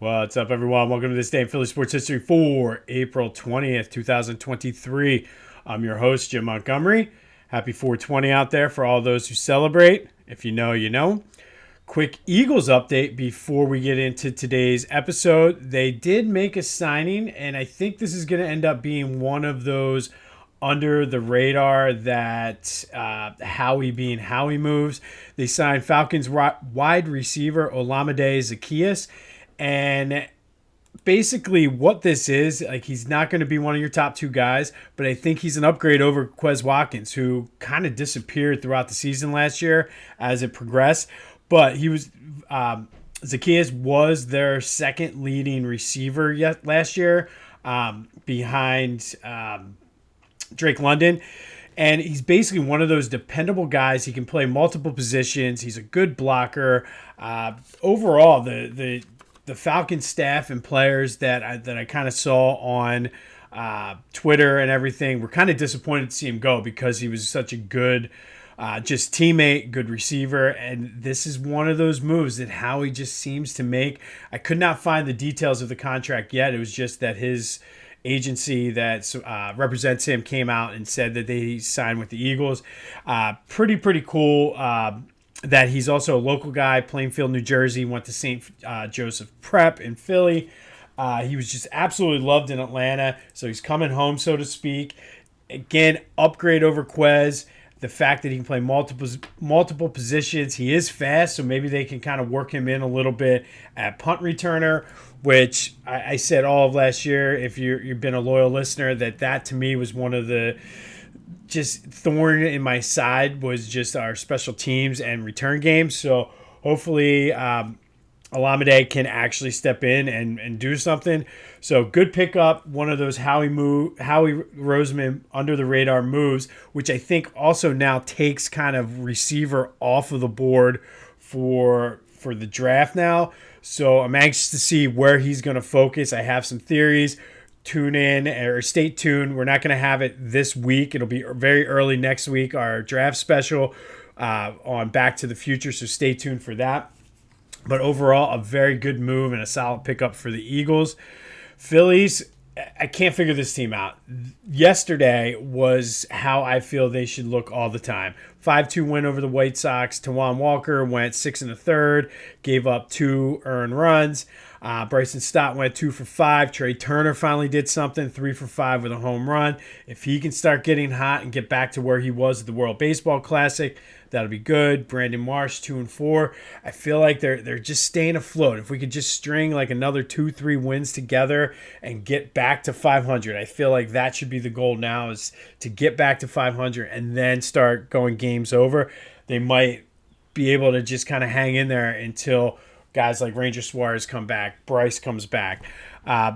What's up, everyone? Welcome to this day in Philly sports history for April 20th, 2023. I'm your host, Jim Montgomery. Happy 420 out there for all those who celebrate. If you know, you know. Quick Eagles update before we get into today's episode. They did make a signing, and I think this is going to end up being one of those under the radar that Howie being Howie moves. They signed Falcons wide receiver Olamide Zaccheaus. And basically what this is, like, he's not going to be one of your top two guys, but I think he's an upgrade over Quez Watkins, who kind of disappeared throughout the season last year as it progressed. But he was Zaccheaus was their second leading receiver last year, behind Drake London. And he's basically one of those dependable guys. He can play multiple positions. He's a good blocker. Overall, the Falcons staff and players that I kind of saw on Twitter and everything were kind of disappointed to see him go because he was such a good just teammate, good receiver. And this is one of those moves that Howie just seems to make. I could not find the details of the contract yet. It was just that his agency that represents him came out and said that they signed with the Eagles. Pretty cool. That he's also a local guy, Plainfield, New Jersey, went to St. Joseph Prep in Philly. He was just absolutely loved in Atlanta, so he's coming home, so to speak. Again, upgrade over Quez. The fact that he can play multiple positions. He is fast, so maybe they can kind of work him in a little bit at punt returner, which I said all of last year, if you've been a loyal listener, that to me was one of the just thorn in my side was just our special teams and return games. So hopefully Olamide can actually step in and do something. So good pickup, one of those Howie Roseman under the radar moves, which I think also now takes kind of receiver off of the board for the draft now. So I'm anxious to see where he's going to focus. I have some theories. Tune in or stay tuned. We're not going to have it this week. It'll be very early next week, our draft special on Back to the Future, so stay tuned for that. But overall, a very good move and a solid pickup for the Eagles. Phillies, I can't figure this team out. Yesterday was how I feel they should look all the time. 5-2 win over the White Sox. Tawan Walker went 6 1/3, gave up 2 earned runs. Bryson Stott went 2 for 5. Trey Turner finally did something, 3 for 5 with a home run. If he can start getting hot and get back to where he was at the World Baseball Classic, that'll be good. Brandon Marsh, 2 and 4. I feel like they're just staying afloat. If we could just string like another 2-3 wins together and get back to 500, I feel like that should be the goal now, is to get back to 500 and then start going games over. They might be able to just kind of hang in there until guys like Ranger Suarez come back, Bryce comes back.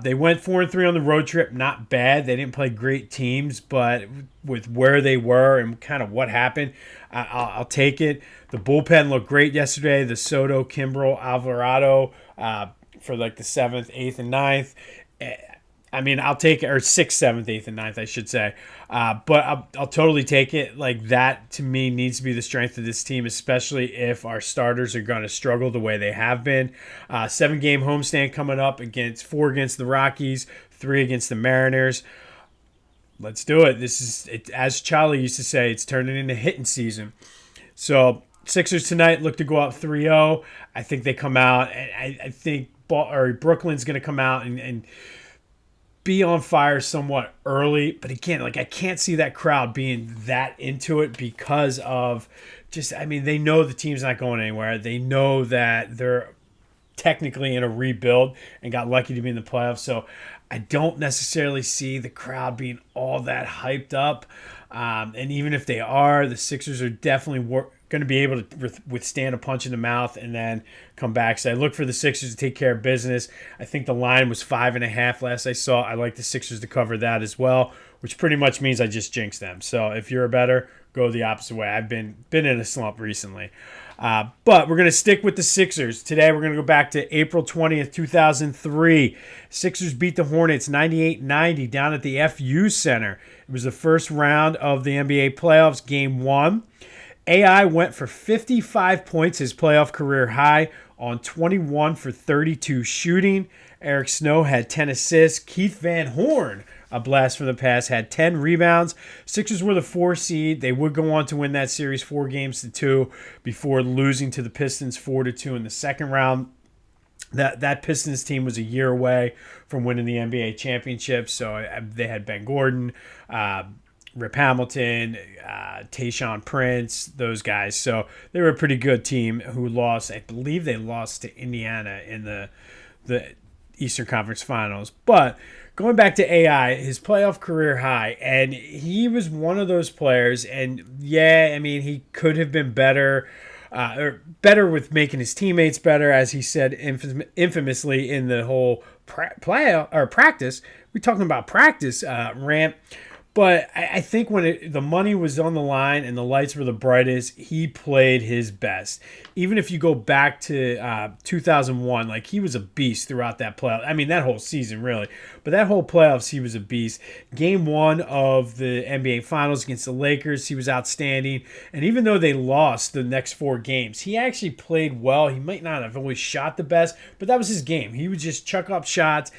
They went 4-3 on the road trip. Not bad. They didn't play great teams, but with where they were and kind of what happened, I'll take it. The bullpen looked great yesterday. The Soto, Kimbrel, Alvarado for like the 7th, 8th, and 9th. I mean, I'll take it, or 6th, 7th, 8th, and 9th, I should say. But I'll totally take it. Like, that, to me, needs to be the strength of this team, especially if our starters are going to struggle the way they have been. 7-game homestand coming up, 4 against the Rockies, 3 against the Mariners. Let's do it. This is, as Charlie used to say, it's turning into hitting season. So, Sixers tonight look to go up 3-0. I think they come out. I think Brooklyn's going to come out and be on fire somewhat early, but again, like, I can't see that crowd being that into it because of just, I mean, they know the team's not going anywhere. They know that they're technically in a rebuild and got lucky to be in the playoffs. So I don't necessarily see the crowd being all that hyped up. And even if they are, the Sixers are definitely going to be able to withstand a punch in the mouth and then come back. So I look for the Sixers to take care of business. I think the line was 5.5 last I saw. I like the Sixers to cover that as well, which pretty much means I just jinxed them. So if you're a bettor, go the opposite way. I've been in a slump recently. But we're going to stick with the Sixers. Today we're going to go back to April 20th, 2003. Sixers beat the Hornets 98-90 down at the FU Center. It was the first round of the NBA playoffs, game 1. AI went for 55 points, his playoff career high. on 21 for 32 shooting. Eric Snow had 10 assists. Keith Van Horn, a blast from the past, had 10 rebounds. Sixers were the 4 seed. They would go on to win that series 4-2 before losing to the Pistons 4-2 in the second round. That Pistons team was a year away from winning the NBA championship. So they had Ben Gordon, Rip Hamilton, Tayshaun Prince, those guys. So they were a pretty good team who lost. I believe they lost to Indiana in the Eastern Conference Finals. But going back to AI, his playoff career high, and he was one of those players. And yeah, I mean, he could have been better. Or better with making his teammates better, as he said infamously in the whole practice. We're talking about practice rant. But I think when the money was on the line and the lights were the brightest, he played his best. Even if you go back to 2001, like he was a beast throughout that playoff. I mean, that whole season, really. But that whole playoffs, he was a beast. Game 1 of the NBA Finals against the Lakers, he was outstanding. And even though they lost the next 4 games, he actually played well. He might not have always shot the best, but that was his game. He would just chuck up shots.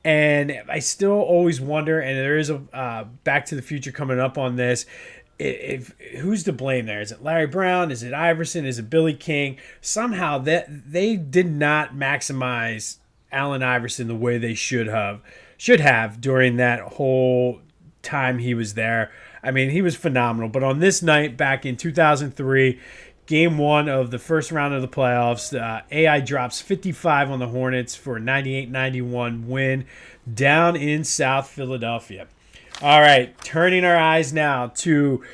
And I still always wonder, and there is a Back to the Future coming up on this, if who's to blame there? Is it Larry Brown? Is it Iverson? Is it Billy King? Somehow that they did not maximize Allen Iverson the way they should have during that whole time he was there. I mean, he was phenomenal. But on this night back in 2003, Game 1 of the first round of the playoffs, AI drops 55 on the Hornets for a 98-91 win down in South Philadelphia. All right, turning our eyes now to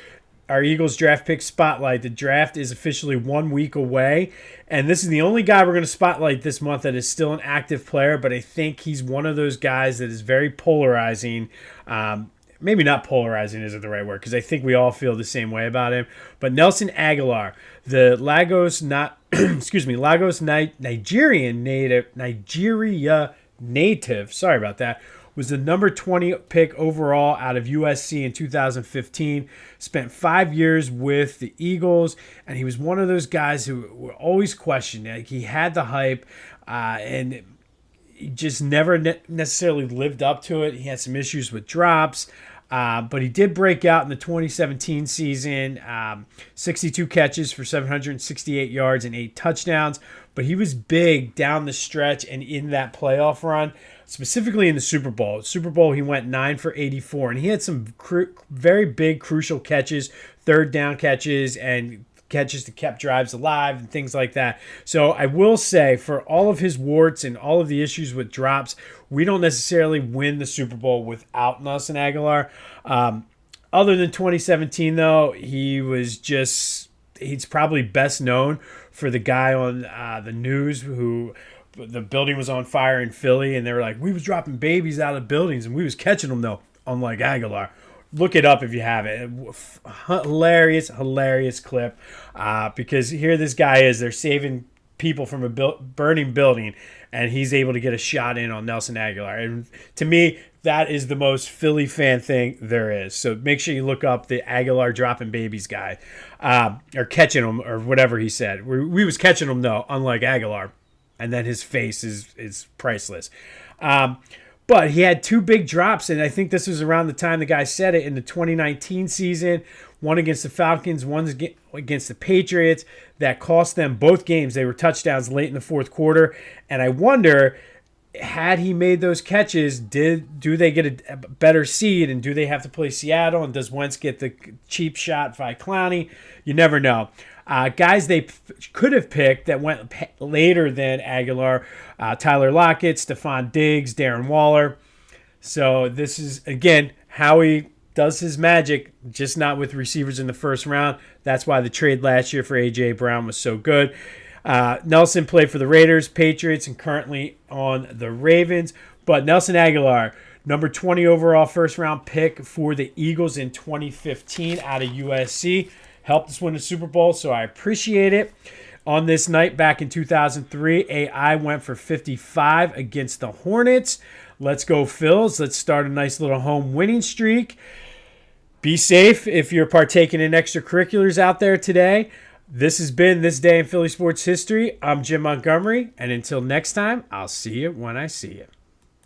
our Eagles draft pick spotlight. The draft is officially 1 week away, and this is the only guy we're going to spotlight this month that is still an active player, but I think he's one of those guys that is very polarizing. Maybe not polarizing isn't the right word, because I think we all feel the same way about him. But Nelson Agholor, the Lagos Nigeria native, sorry about that, was the number 20 pick overall out of USC in 2015. Spent 5 years with the Eagles, and he was one of those guys who were always questioned. Like, he had the hype, and he just never necessarily lived up to it. He had some issues with drops. But he did break out in the 2017 season, 62 catches for 768 yards and 8 touchdowns. But he was big down the stretch and in that playoff run, specifically in the Super Bowl. Super Bowl, he went 9 for 84, and he had some very big, crucial catches, third down catches, and catches that kept drives alive and things like that. So I will say, for all of his warts and all of the issues with drops, we don't necessarily win the Super Bowl without Nelson Agholor. Other than 2017, though, he's probably best known for the guy on the news who the building was on fire in Philly, and they were like, we was dropping babies out of buildings and we was catching them, though, unlike Agholor. Look it up if you have it. Hilarious clip. Because here this guy is. They're saving people from a burning building, and he's able to get a shot in on Nelson Agholor. And to me, that is the most Philly fan thing there is. So make sure you look up the Agholor dropping babies guy. Or catching them, or whatever he said. We was catching them, though, unlike Agholor. And then his face is priceless. But he had 2 big drops, and I think this was around the time the guy said it in the 2019 season. One against the Falcons, one against the Patriots. That cost them both games. They were touchdowns late in the fourth quarter. And I wonder, had he made those catches, do they get a better seed, and do they have to play Seattle? And does Wentz get the cheap shot by Clowney? You never know. Guys they could have picked that went later than Agholor, Tyler Lockett, Stephon Diggs, Darren Waller. So this is, again, how he does his magic, just not with receivers in the first round. That's why the trade last year for A.J. Brown was so good. Nelson played for the Raiders, Patriots, and currently on the Ravens. But Nelson Agholor, number 20 overall first-round pick for the Eagles in 2015 out of USC. Helped us win the Super Bowl, so I appreciate it. On this night back in 2003, AI went for 55 against the Hornets. Let's go, Phils. Let's start a nice little home winning streak. Be safe if you're partaking in extracurriculars out there today. This has been This Day in Philly Sports History. I'm Jim Montgomery, and until next time, I'll see you when I see you.